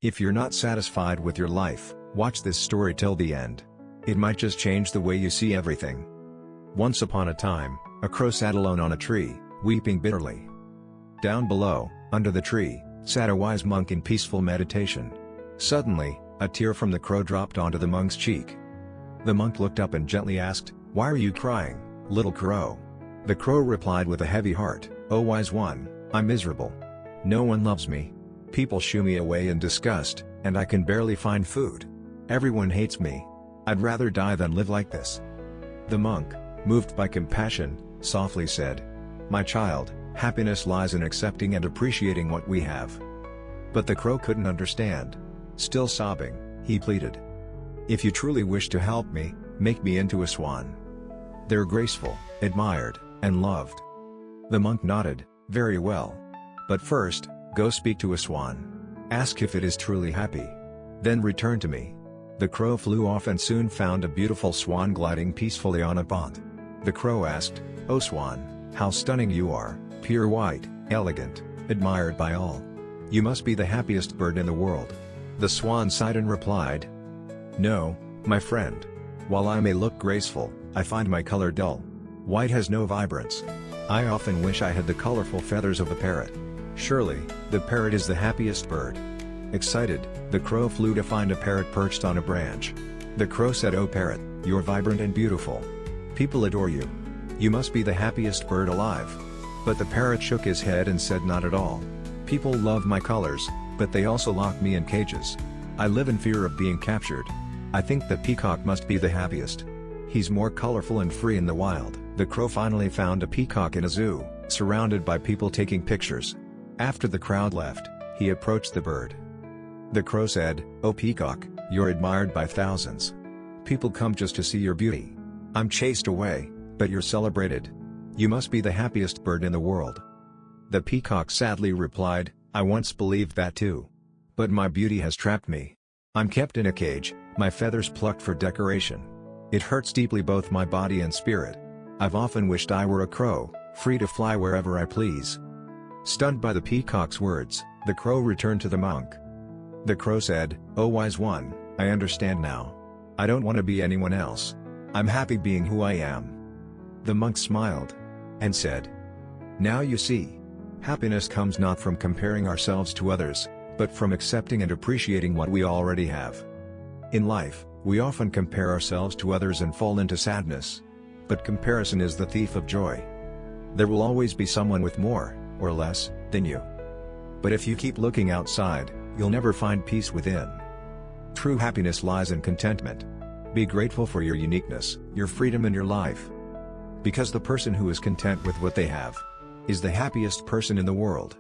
If you're not satisfied with your life, watch this story till the end. It might just change the way you see everything. Once upon a time, a crow sat alone on a tree, weeping bitterly. Down below, under the tree, sat a wise monk in peaceful meditation. Suddenly, a tear from the crow dropped onto the monk's cheek. The monk looked up and gently asked, "Why are you crying, little crow?" The crow replied with a heavy heart, "O wise one, I'm miserable. No one loves me. People shoo me away in disgust, and I can barely find food. Everyone hates me. I'd rather die than live like this." The monk, moved by compassion, softly said, "My child, happiness lies in accepting and appreciating what we have." But the crow couldn't understand. Still sobbing, he pleaded, "If you truly wish to help me, make me into a swan. They're graceful, admired, and loved." The monk nodded, "Very well. But first, go speak to a swan. Ask if it is truly happy. Then return to me." The crow flew off and soon found a beautiful swan gliding peacefully on a pond. The crow asked, "O swan, how stunning you are, pure white, elegant, admired by all. You must be the happiest bird in the world." The swan sighed and replied, "No, my friend. While I may look graceful, I find my color dull. White has no vibrance. I often wish I had the colorful feathers of a parrot. Surely, the parrot is the happiest bird." Excited, the crow flew to find a parrot perched on a branch. The crow said, "O parrot, you're vibrant and beautiful. People adore you. You must be the happiest bird alive." But the parrot shook his head and said, "Not at all. People love my colors, but they also lock me in cages. I live in fear of being captured. I think the peacock must be the happiest. He's more colorful and free in the wild." The crow finally found a peacock in a zoo, surrounded by people taking pictures. After the crowd left, he approached the bird. The crow said, "O peacock, you're admired by thousands. People come just to see your beauty. I'm chased away, but you're celebrated. You must be the happiest bird in the world." The peacock sadly replied, "I once believed that too. But my beauty has trapped me. I'm kept in a cage, my feathers plucked for decoration. It hurts deeply both my body and spirit. I've often wished I were a crow, free to fly wherever I please." Stunned by the peacock's words, the crow returned to the monk. The crow said, "O wise one, I understand now. I don't want to be anyone else. I'm happy being who I am." The monk smiled and said, "Now you see. Happiness comes not from comparing ourselves to others, but from accepting and appreciating what we already have. In life, we often compare ourselves to others and fall into sadness. But comparison is the thief of joy. There will always be someone with more, or less, than you. But if you keep looking outside, you'll never find peace within. True happiness lies in contentment. Be grateful for your uniqueness, your freedom and your life. Because the person who is content with what they have is the happiest person in the world."